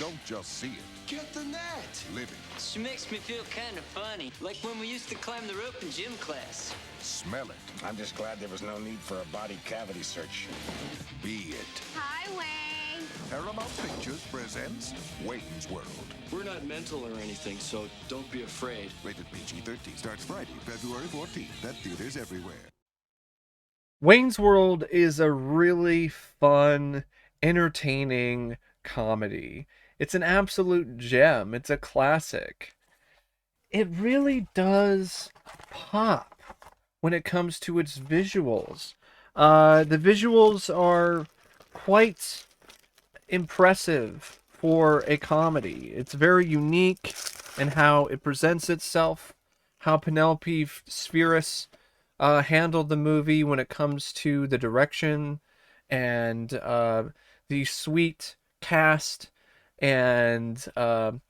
Don't just see it. Get the net. Live it. She makes me feel kind of funny, like when we used to climb the rope in gym class. Smell it. I'm just glad there was no need for a body cavity search. Be it. Hi, Wayne. Paramount Pictures presents Wayne's World. We're not mental or anything, so don't be afraid. Rated PG-13. Starts Friday, February 14th at theaters everywhere. Wayne's World is a really fun, entertaining comedy. It's an absolute gem. It's a classic. It really does pop when it comes to its visuals. The visuals are quite impressive for a comedy. It's very unique in how it presents itself, how Penelope Spheeris handled the movie when it comes to the direction and the sweet cast and all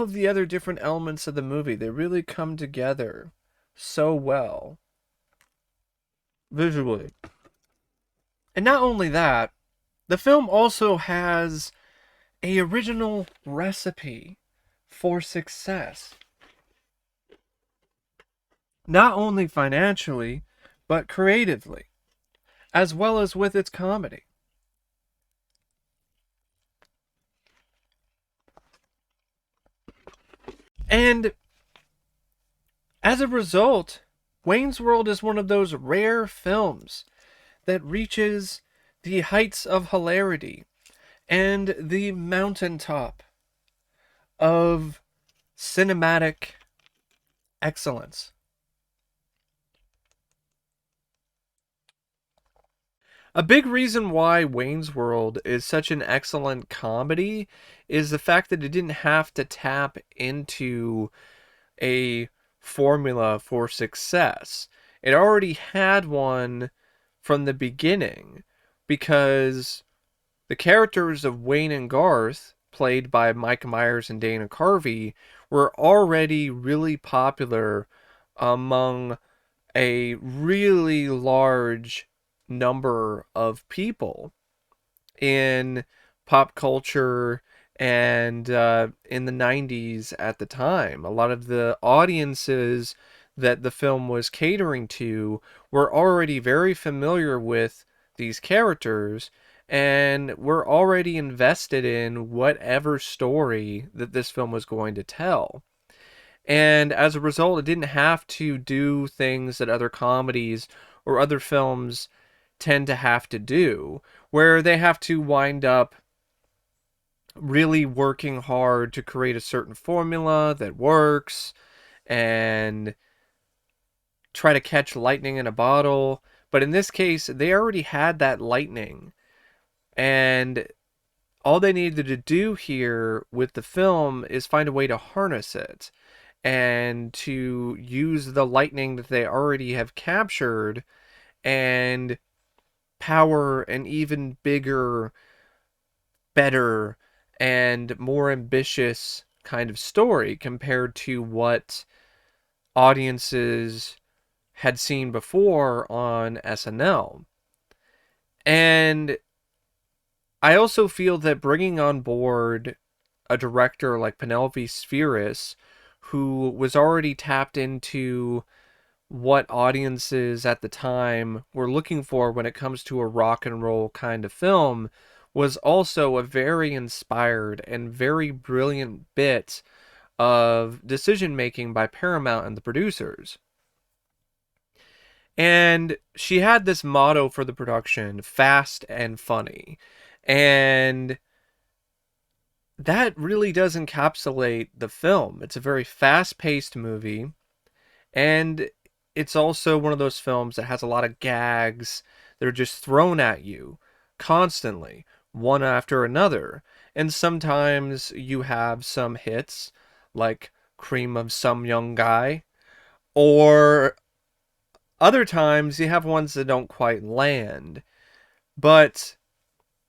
of the other different elements of the movie. They really come together so well visually. And not only that, the film also has an original recipe for success. Not only financially, but creatively, as well as with its comedy. And as a result, Wayne's World is one of those rare films that reaches the heights of hilarity and the mountaintop of cinematic excellence. A big reason why Wayne's World is such an excellent comedy is the fact that it didn't have to tap into a formula for success. It already had one from the beginning because the characters of Wayne and Garth, played by Mike Myers and Dana Carvey, were already really popular among a really large number of people in pop culture and in the 90s at the time. A lot of the audiences that the film was catering to were already very familiar with these characters and were already invested in whatever story that this film was going to tell. And as a result, it didn't have to do things that other comedies or other films tend to have to do, where they have to wind up really working hard to create a certain formula that works and try to catch lightning in a bottle. But in this case, they already had that lightning, and all they needed to do here with the film is find a way to harness it and to use the lightning that they already have captured and power an even bigger, better, and more ambitious kind of story compared to what audiences had seen before on SNL. And I also feel that bringing on board a director like Penelope Spheeris, who was already tapped into what audiences at the time were looking for when it comes to a rock and roll kind of film, was also a very inspired and very brilliant bit of decision making by Paramount and the producers. And she had this motto for the production: fast and funny. And that really does encapsulate the film. It's a very fast-paced movie, and it's also one of those films that has a lot of gags that are just thrown at you constantly, one after another. And sometimes you have some hits, like Cream of Some Young Guy, or other times you have ones that don't quite land. But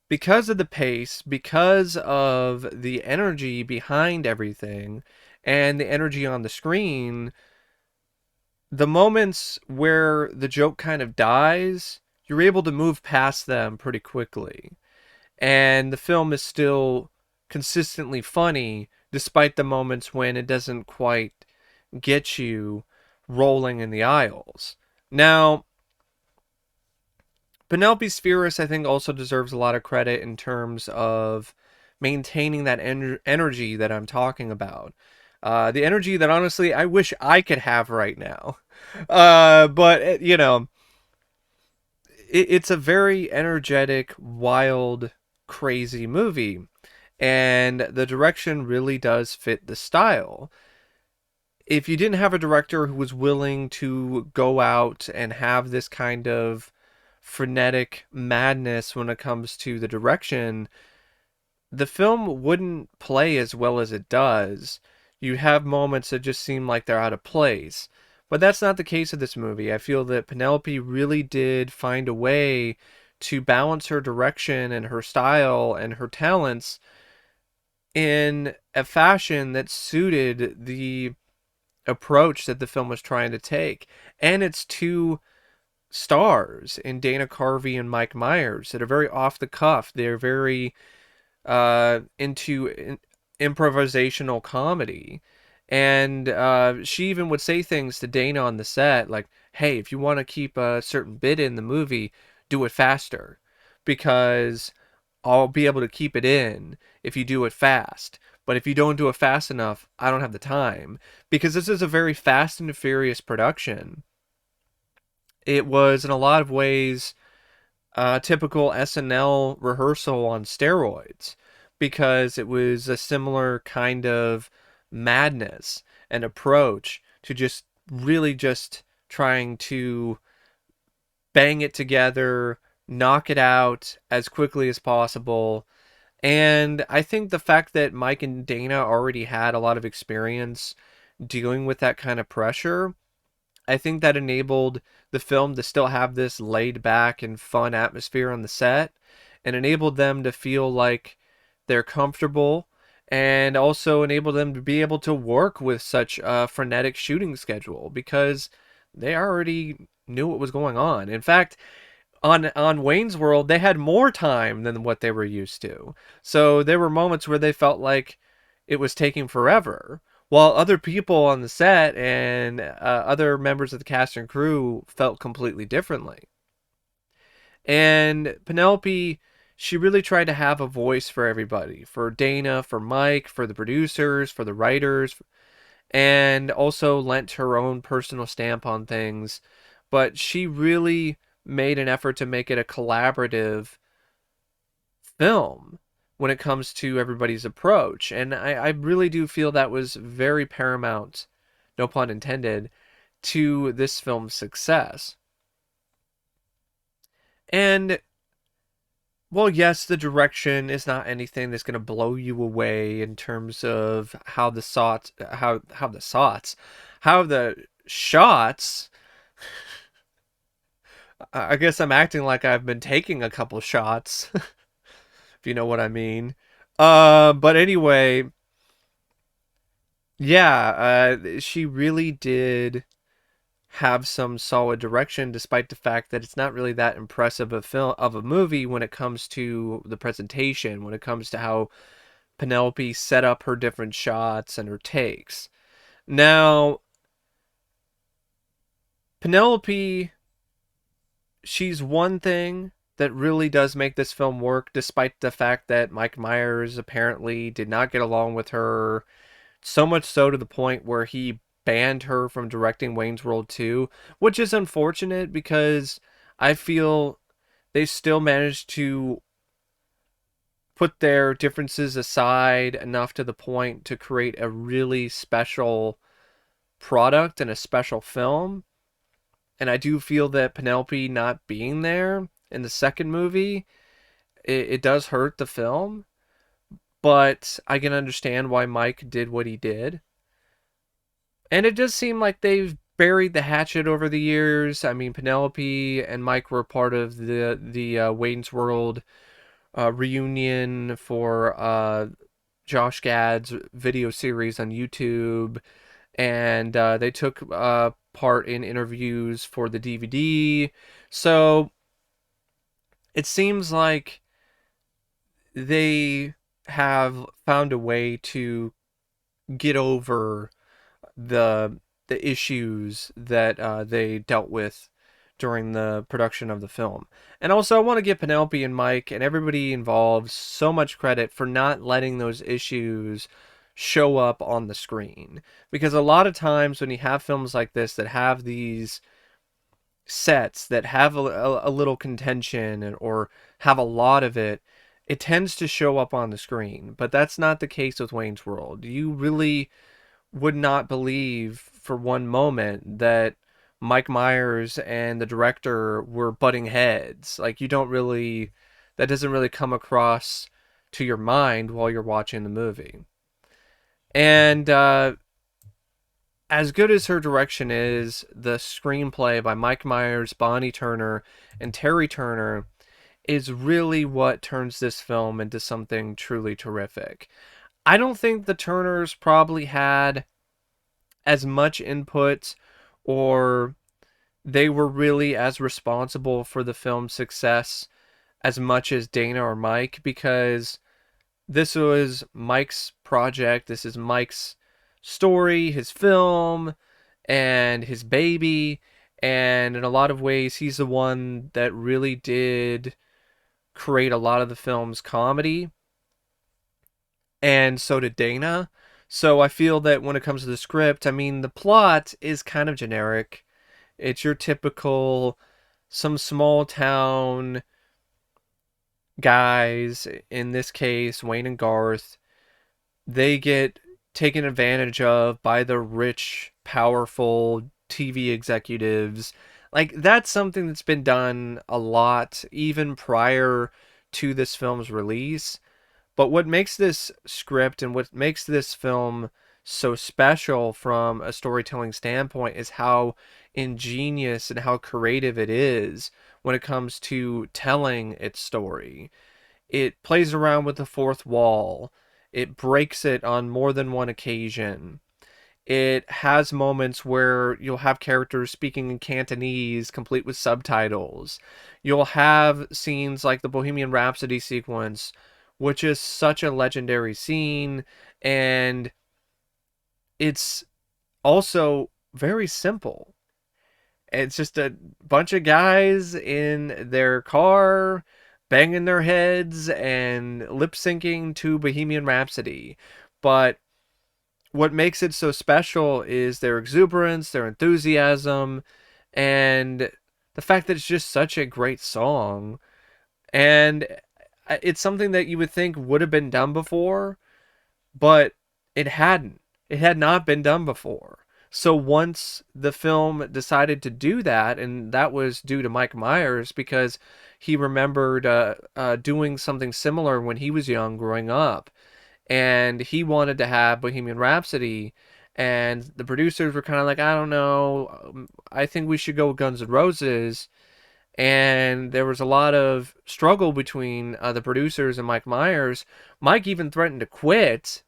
because of the pace, because of the energy behind everything, and the energy on the screen, the moments where the joke kind of dies, you're able to move past them pretty quickly. And the film is still consistently funny, despite the moments when it doesn't quite get you rolling in the aisles. Now, Penelope Spheeris, I think, also deserves a lot of credit in terms of maintaining that energy that I'm talking about. The energy that, honestly, I wish I could have right now. But, you know, it's a very energetic, wild, crazy movie. And the direction really does fit the style. If you didn't have a director who was willing to go out and have this kind of frenetic madness when it comes to the direction, the film wouldn't play as well as it does. You have moments that just seem like they're out of place. But that's not the case of this movie. I feel that Penelope really did find a way to balance her direction and her style and her talents in a fashion that suited the approach that the film was trying to take. And it's two stars in Dana Carvey and Mike Myers that are very off the cuff. They're very into improvisational comedy. And she even would say things to Dana on the set like, hey, if you want to keep a certain bit in the movie, do it faster. Because I'll be able to keep it in if you do it fast. But if you don't do it fast enough, I don't have the time. Because this is a very fast and furious production. It was, in a lot of ways, a typical SNL rehearsal on steroids. Because it was a similar kind of madness and approach to just really just trying to bang it together, knock it out as quickly as possible. And I think the fact that Mike and Dana already had a lot of experience dealing with that kind of pressure, I think that enabled the film to still have this laid back and fun atmosphere on the set, and enabled them to feel like they're comfortable, and also enabled them to be able to work with such a frenetic shooting schedule because they already knew what was going on. In fact, on Wayne's World, they had more time than what they were used to. So there were moments where they felt like it was taking forever, while other people on the set and other members of the cast and crew felt completely differently. And Penelope, she really tried to have a voice for everybody, for Dana, for Mike, for the producers, for the writers, and also lent her own personal stamp on things. But she really made an effort to make it a collaborative film when it comes to everybody's approach. And I really do feel that was very paramount, no pun intended, to this film's success. And, well, yes, the direction is not anything that's going to blow you away in terms of how the shots, I guess I'm acting like I've been taking a couple shots, if you know what I mean. But anyway, yeah, she really did have some solid direction, despite the fact that it's not really that impressive of a movie when it comes to the presentation, when it comes to how Penelope set up her different shots and her takes. Now, Penelope, she's one thing that really does make this film work, despite the fact that Mike Myers apparently did not get along with her, so much so to the point where he banned her from directing Wayne's World 2, which is unfortunate because I feel they still managed to put their differences aside enough to the point to create a really special product and a special film. And I do feel that Penelope not being there in the second movie, it does hurt the film. But I can understand why Mike did what he did. And it does seem like they've buried the hatchet over the years. I mean, Penelope and Mike were part of the Wayne's World reunion for Josh Gad's video series on YouTube. And they took part in interviews for the DVD. So it seems like they have found a way to get over the issues that they dealt with during the production of the film. And also, I want to give Penelope and Mike and everybody involved so much credit for not letting those issues show up on the screen. Because a lot of times when you have films like this that have these sets that have a little contention or have a lot of it, it tends to show up on the screen. But that's not the case with Wayne's World. You really would not believe for one moment that Mike Myers and the director were butting heads. Like, you don't really, that doesn't really come across to your mind while you're watching the movie. And as good as her direction is, the screenplay by Mike Myers, Bonnie Turner, and Terry Turner is really what turns this film into something truly terrific. I don't think the Turners probably had as much input, or they were really as responsible for the film's success as much as Dana or Mike, because this was Mike's project. This is Mike's story, his film, and his baby. And in a lot of ways, he's the one that really did create a lot of the film's comedy. And so did Dana. So I feel that when it comes to the script, I mean, the plot is kind of generic. It's your typical, some small town guys, in this case, Wayne and Garth, they get taken advantage of by the rich, powerful TV executives. Like, that's something that's been done a lot, even prior to this film's release. But what makes this script and what makes this film so special from a storytelling standpoint is how ingenious and how creative it is when it comes to telling its story. It plays around with the fourth wall. It breaks it on more than one occasion. It has moments where you'll have characters speaking in Cantonese, complete with subtitles. You'll have scenes like the Bohemian Rhapsody sequence, which is such a legendary scene, and it's also very simple. It's just a bunch of guys in their car banging their heads and lip syncing to Bohemian Rhapsody. But what makes it so special is their exuberance, their enthusiasm, and the fact that it's just such a great song. And it's something that you would think would have been done before, but it hadn't. It had not been done before. So once the film decided to do that, and that was due to Mike Myers because he remembered doing something similar when he was young growing up, and he wanted to have Bohemian Rhapsody, and the producers were kind of like, I don't know, I think we should go with Guns N' Roses. And there was a lot of struggle between the producers and Mike Myers. Mike even threatened to quit.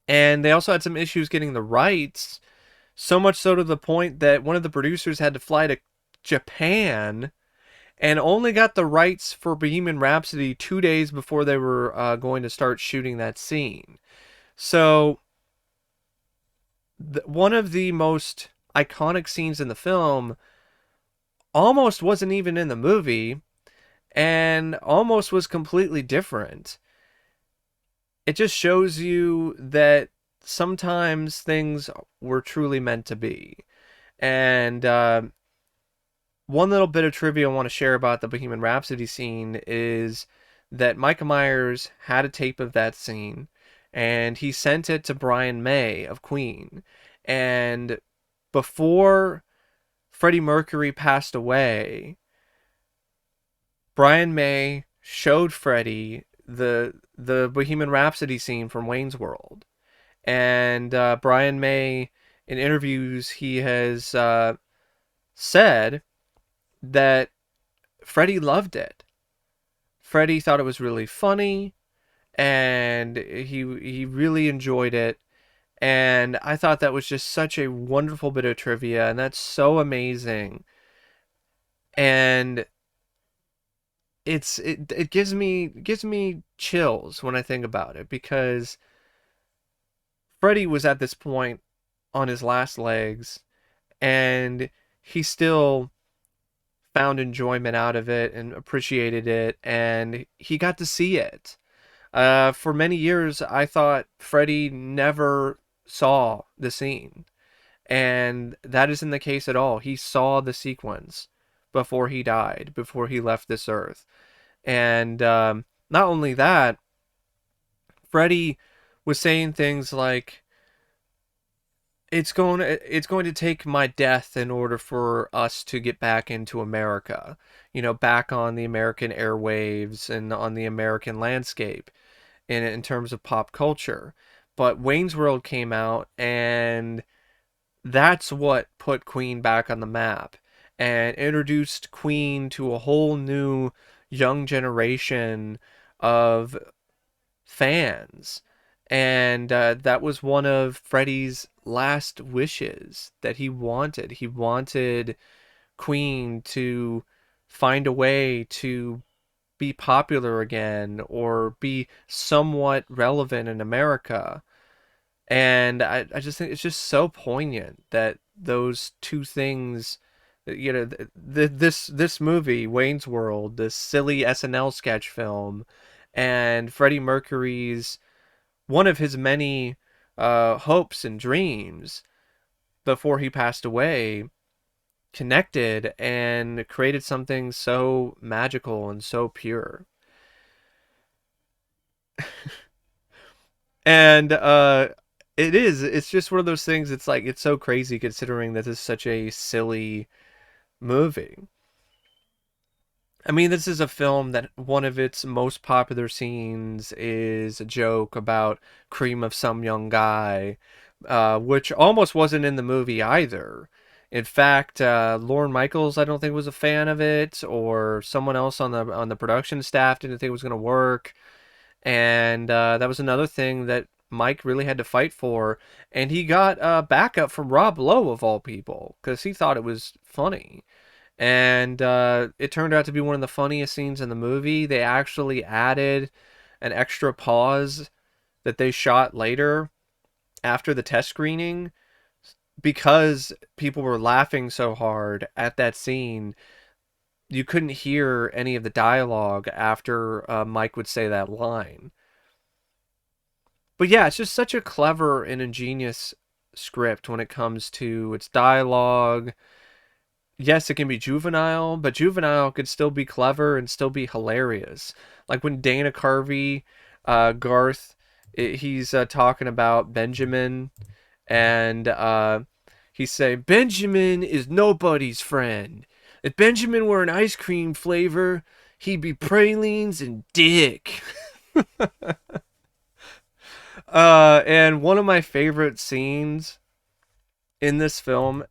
And they also had some issues getting the rights. So much so to the point that one of the producers had to fly to Japan and only got the rights for Bohemian Rhapsody 2 days before they were going to start shooting that scene. So, one of the most iconic scenes in the film almost wasn't even in the movie, and almost was completely different. It just shows you that sometimes things were truly meant to be. And one little bit of trivia I want to share about the Bohemian Rhapsody scene is that Michael Myers had a tape of that scene, and he sent it to Brian May of Queen. And before Freddie Mercury passed away, Brian May showed Freddie the Bohemian Rhapsody scene from Wayne's World. And Brian May, in interviews, he has said that Freddie loved it. Freddie thought it was really funny, and he really enjoyed it. And I thought that was just such a wonderful bit of trivia, and that's so amazing. And it gives me chills when I think about it, because Freddy was at this point on his last legs, and he still found enjoyment out of it and appreciated it, and he got to see it. For many years, I thought Freddy never saw the scene, and that isn't the case at all. He saw the sequence before he died, before he left this earth. And not only that, Freddy was saying things like, it's going to take my death in order for us to get back into America, back on the American airwaves and on the American landscape in terms of pop culture. But Wayne's World came out, and that's what put Queen back on the map and introduced Queen to a whole new young generation of fans. And that was one of Freddie's last wishes that he wanted. He wanted Queen to find a way to be popular again or be somewhat relevant in America. And I just think it's just so poignant that those two things, this movie, Wayne's World, this silly SNL sketch film, and Freddie Mercury's one of his many hopes and dreams before he passed away, connected and created something so magical and so pure. And it's just one of those things. It's like, it's so crazy considering that this is such a silly movie. I mean, this is a film that one of its most popular scenes is a joke about cream of some young guy, which almost wasn't in the movie either. In fact, Lorne Michaels, I don't think, was a fan of it, or someone else on the production staff didn't think it was going to work. And that was another thing that Mike really had to fight for. And he got backup from Rob Lowe, of all people, because he thought it was funny. And it turned out to be one of the funniest scenes in the movie. They actually added an extra pause that they shot later after the test screening, because people were laughing so hard at that scene. You couldn't hear any of the dialogue after Mike would say that line. But yeah, it's just such a clever and ingenious script when it comes to its dialogue. Yes, it can be juvenile, but juvenile could still be clever and still be hilarious. Like when Dana Carvey, Garth, he's talking about Benjamin, and he's saying, Benjamin is nobody's friend. If Benjamin were an ice cream flavor, he'd be pralines and dick. And one of my favorite scenes in this film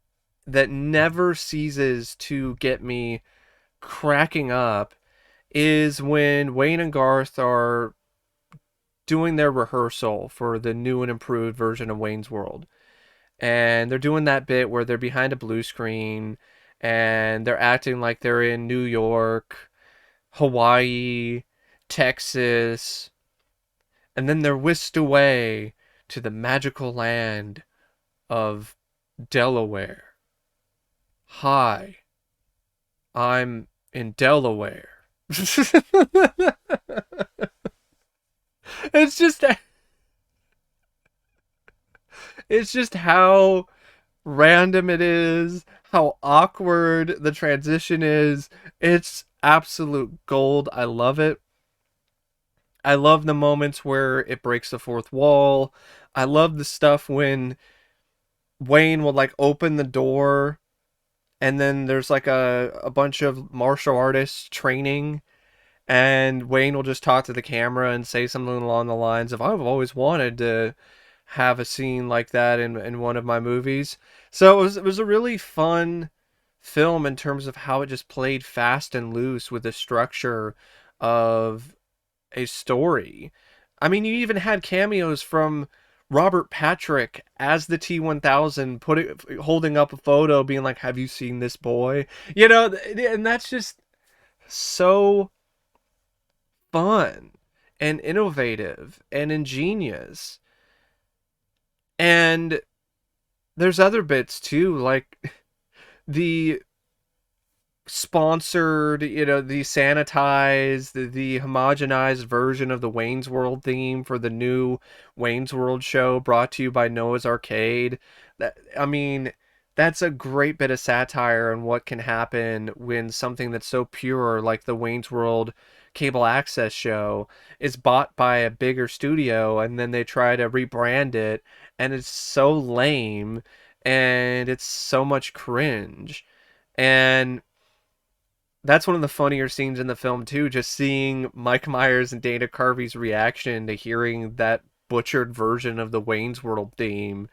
that never ceases to get me cracking up is when Wayne and Garth are doing their rehearsal for the new and improved version of Wayne's World. And they're doing that bit where they're behind a blue screen and they're acting like they're in New York, Hawaii, Texas, and then they're whisked away to the magical land of Delaware. Hi, I'm in Delaware. It's just how random it is, how awkward the transition is. It's absolute gold. I love it. I love the moments where it breaks the fourth wall. I love the stuff when Wayne will like open the door and then there's like a bunch of martial artists training, and Wayne will just talk to the camera and say something along the lines of, I've always wanted to have a scene like that in one of my movies. So it was a really fun film in terms of how it just played fast and loose with the structure of a story. I mean, you even had cameos from Robert Patrick as the T-1000 holding up a photo being like, have you seen this boy? And that's just so fun and innovative and ingenious. And there's other bits too, like the sponsored, the sanitized, the homogenized version of the Wayne's World theme for the new Wayne's World show brought to you by Noah's Arcade. That's a great bit of satire on what can happen when something that's so pure, like the Wayne's World cable access show, is bought by a bigger studio, and then they try to rebrand it, and it's so lame, and it's so much cringe. And that's one of the funnier scenes in the film too, just seeing Mike Myers and Dana Carvey's reaction to hearing that butchered version of the Wayne's World theme.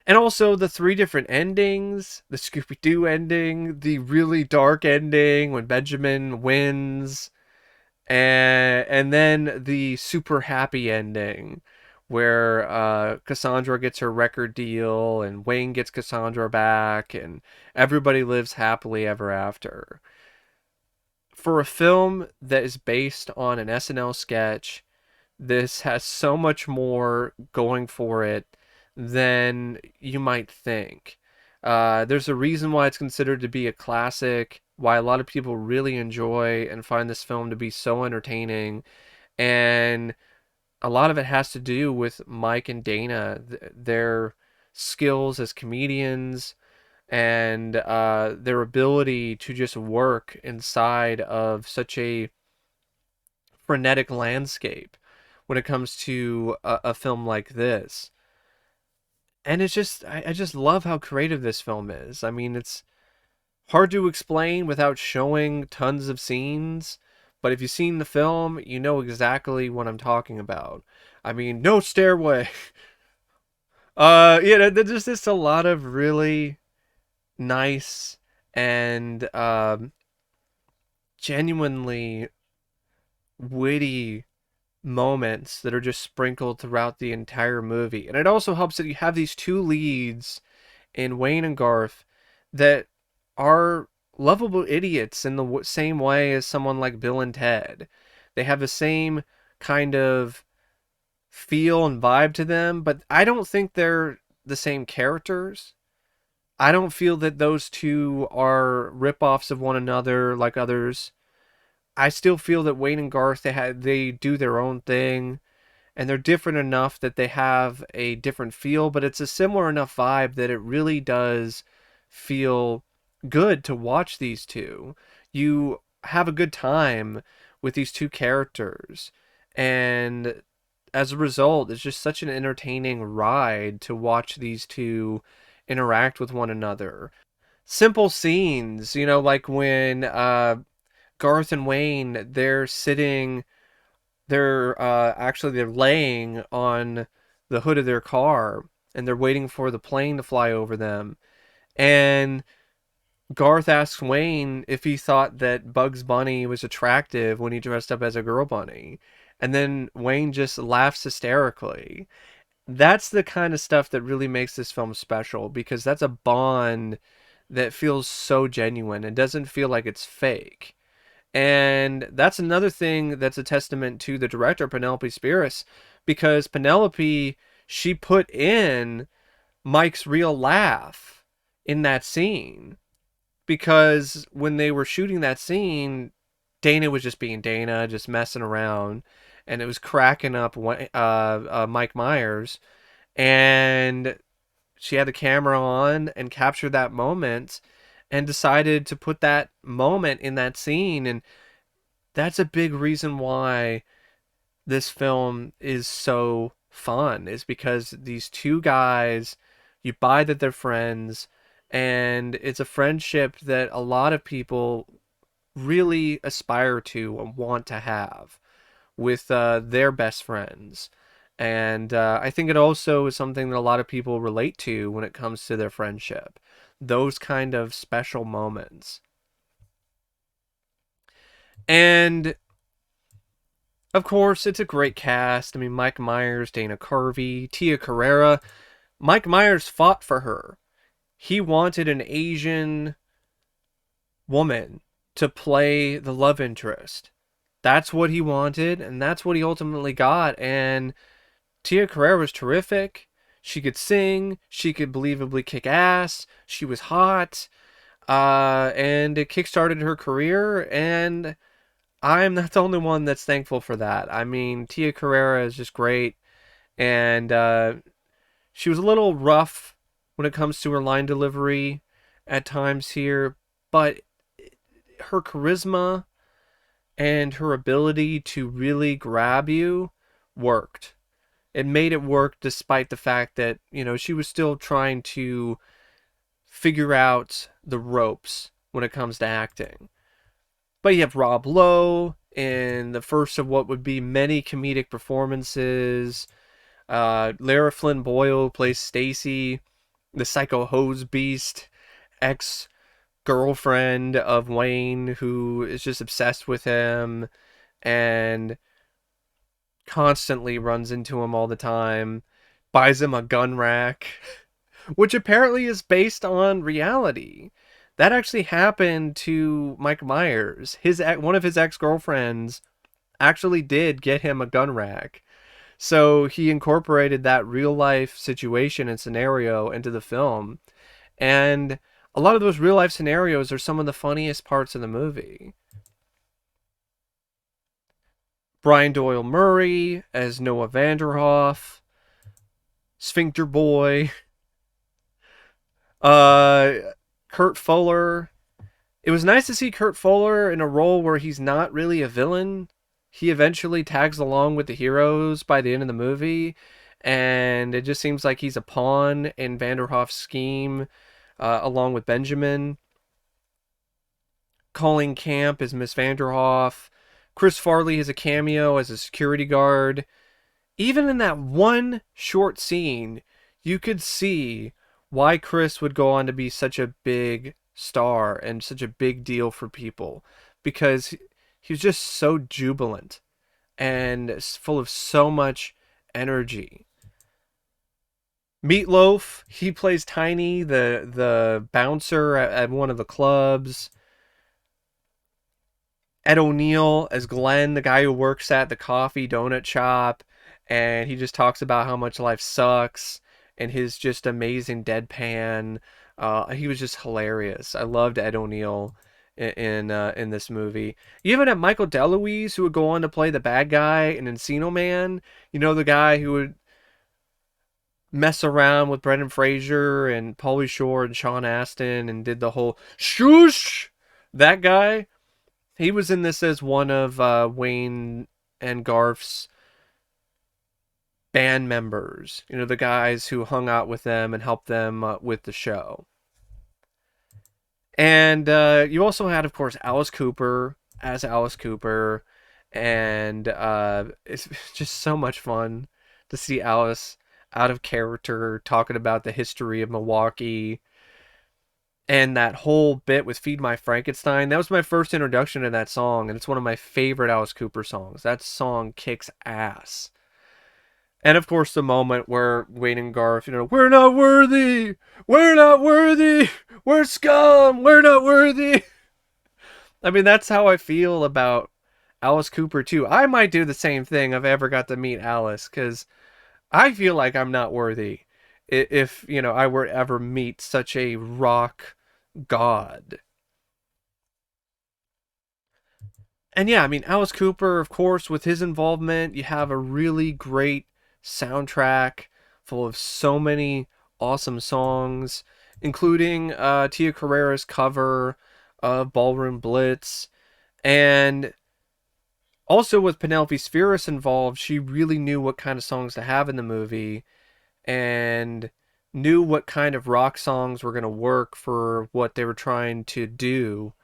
And also the 3 different endings, the Scooby-Doo ending, the really dark ending when Benjamin wins, and then the super happy ending where Cassandra gets her record deal and Wayne gets Cassandra back and everybody lives happily ever after. For a film that is based on an SNL sketch, this has so much more going for it than you might think. There's a reason why it's considered to be a classic, why a lot of people really enjoy and find this film to be so entertaining, and a lot of it has to do with Mike and Dana, their skills as comedians, and their ability to just work inside of such a frenetic landscape when it comes to a film like this. And it's just, I just love how creative this film is. I mean, it's hard to explain without showing tons of scenes, but if you've seen the film, you know exactly what I'm talking about. I mean, no stairway. There's just a lot of really nice and genuinely witty moments that are just sprinkled throughout the entire movie. And it also helps that you have these 2 leads in Wayne and Garth that are lovable idiots in the same way as someone like Bill and Ted. They have the same kind of feel and vibe to them, but I don't think they're the same characters. I don't feel that those 2 are rip-offs of one another like others. I still feel that Wayne and Garth, they do their own thing, and they're different enough that they have a different feel, but it's a similar enough vibe that it really does feel good to watch these 2. You have a good time with these 2 characters, and as a result, it's just such an entertaining ride to watch these 2 interact with one another. Simple scenes, like when Garth and Wayne, they're laying on the hood of their car, and they're waiting for the plane to fly over them. And Garth asks Wayne if he thought that Bugs Bunny was attractive when he dressed up as a girl bunny. And then Wayne just laughs hysterically. That's the kind of stuff that really makes this film special, because that's a bond that feels so genuine. It doesn't feel like it's fake. And that's another thing that's a testament to the director, Penelope Spheeris, because Penelope, she put in Mike's real laugh in that scene. Because when they were shooting that scene, Dana was just being Dana, just messing around, and it was cracking up Mike Myers, and she had the camera on and captured that moment and decided to put that moment in that scene. And that's a big reason why this film is so fun, is because these 2 guys, you buy that they're friends, and it's a friendship that a lot of people really aspire to and want to have with their best friends. And I think it also is something that a lot of people relate to when it comes to their friendship. Those kind of special moments. And of course, it's a great cast. I mean, Mike Myers, Dana Carvey, Tia Carrere. Mike Myers fought for her. He wanted an Asian woman to play the love interest. that's what he wanted, and that's what he ultimately got. And Tia Carrere was terrific. She could sing, she could believably kick ass, she was hot, and it kickstarted her career, and I'm not the only one that's thankful for that. I mean, Tia Carrere is just great, and she was a little rough when it comes to her line delivery at times here, but her charisma and her ability to really grab you worked. It made it work despite the fact that, she was still trying to figure out the ropes when it comes to acting. But you have Rob Lowe in the first of what would be many comedic performances. Lara Flynn Boyle plays Stacy, the psycho hose beast, ex-girlfriend of Wayne, who is just obsessed with him and constantly runs into him all the time, buys him a gun rack, which apparently is based on reality. That actually happened to Mike Myers. One of his ex-girlfriends actually did get him a gun rack. So he incorporated that real life situation and scenario into the film. And a lot of those real life scenarios are some of the funniest parts of the movie. Brian Doyle Murray as Noah Vanderhoff. Sphincter Boy. Kurt Fuller. It was nice to see Kurt Fuller in a role where he's not really a villain. He eventually tags along with the heroes by the end of the movie, and it just seems like he's a pawn in Vanderhoff's scheme, along with Benjamin. Coleen Camp is Miss Vanderhoff. Chris Farley has a cameo as a security guard. Even in that one short scene, you could see why Chris would go on to be such a big star and such a big deal for people, because he was just so jubilant and full of so much energy. Meatloaf, he plays Tiny, the bouncer at one of the clubs. Ed O'Neill as Glenn, the guy who works at the coffee donut shop, and he just talks about how much life sucks and his just amazing deadpan. He was just hilarious. I loved Ed O'Neill in this movie. You even had Michael DeLuise, who would go on to play the bad guy in Encino Man. The guy who would mess around with Brendan Fraser and Pauly Shore and Sean Astin and did the whole shoosh. That guy, he was in this as one of Wayne and Garth's band members. The guys who hung out with them and helped them with the show. And you also had, of course, Alice Cooper as Alice Cooper. And it's just so much fun to see Alice out of character talking about the history of Milwaukee. And that whole bit with Feed My Frankenstein, that was my first introduction to that song. And it's one of my favorite Alice Cooper songs. That song kicks ass. And of course, the moment where Wayne and Garth, we're not worthy! We're not worthy! We're scum! We're not worthy! I mean, that's how I feel about Alice Cooper, too. I might do the same thing if I ever got to meet Alice, because I feel like I'm not worthy if, I were to ever meet such a rock god. And yeah, I mean, Alice Cooper, of course, with his involvement, you have a really great soundtrack full of so many awesome songs, including Tia Carrere's cover of Ballroom Blitz. And also with Penelope Spheeris involved, she really knew what kind of songs to have in the movie and knew what kind of rock songs were going to work for what they were trying to do.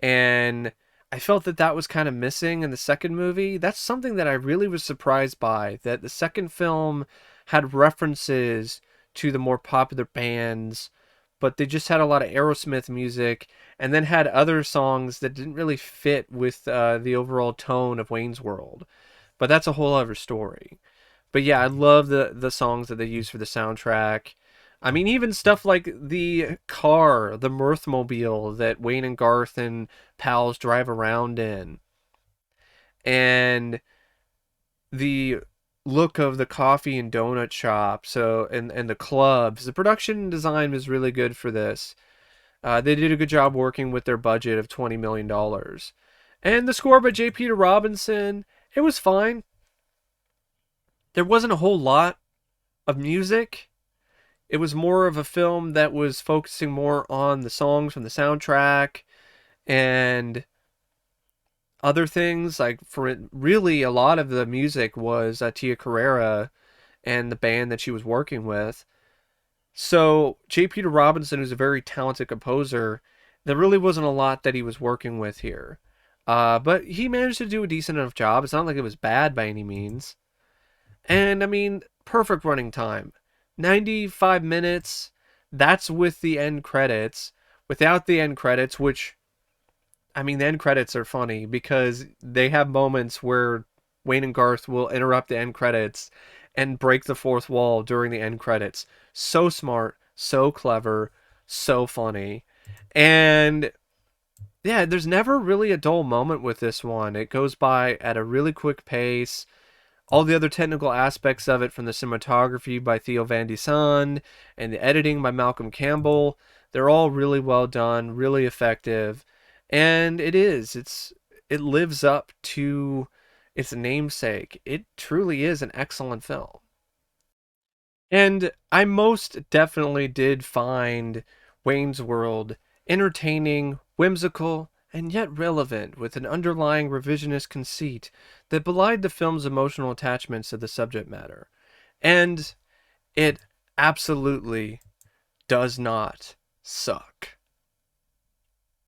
And I felt that was kind of missing in the second movie. That's something that I really was surprised by, that the second film had references to the more popular bands, but they just had a lot of Aerosmith music, and then had other songs that didn't really fit with the overall tone of Wayne's World. But that's a whole other story. But yeah, I love the songs that they use for the soundtrack. I mean, even stuff like the car, the Mirthmobile that Wayne and Garth and pals drive around in. and the look of the coffee and donut shop, and the clubs. The production design was really good for this. They did a good job working with their budget of $20 million. And the score by J. Peter Robinson, it was fine. There wasn't a whole lot of music. It was more of a film that was focusing more on the songs from the soundtrack and other things. Like, for it, really, a lot of the music was Tia Carrere and the band that she was working with. So J. Peter Robinson, who's a very talented composer, there really wasn't a lot that he was working with here. But he managed to do a decent enough job. It's not like it was bad by any means. And, I mean, perfect running time. 95 minutes. That's with the end credits. Without the end credits, which, I mean, the end credits are funny because they have moments where Wayne and Garth will interrupt the end credits and break the fourth wall during the end credits. So smart, so clever, so funny. And yeah, there's never really a dull moment with this one. It goes by at a really quick pace. All the other technical aspects of it, from the cinematography by Theo Van Dyson and the editing by Malcolm Campbell, they're all really well done, really effective. And it lives up to its namesake. It truly is an excellent film. And I most definitely did find Wayne's World entertaining, whimsical, and yet relevant, with an underlying revisionist conceit that belied the film's emotional attachments to the subject matter. And it absolutely does not suck.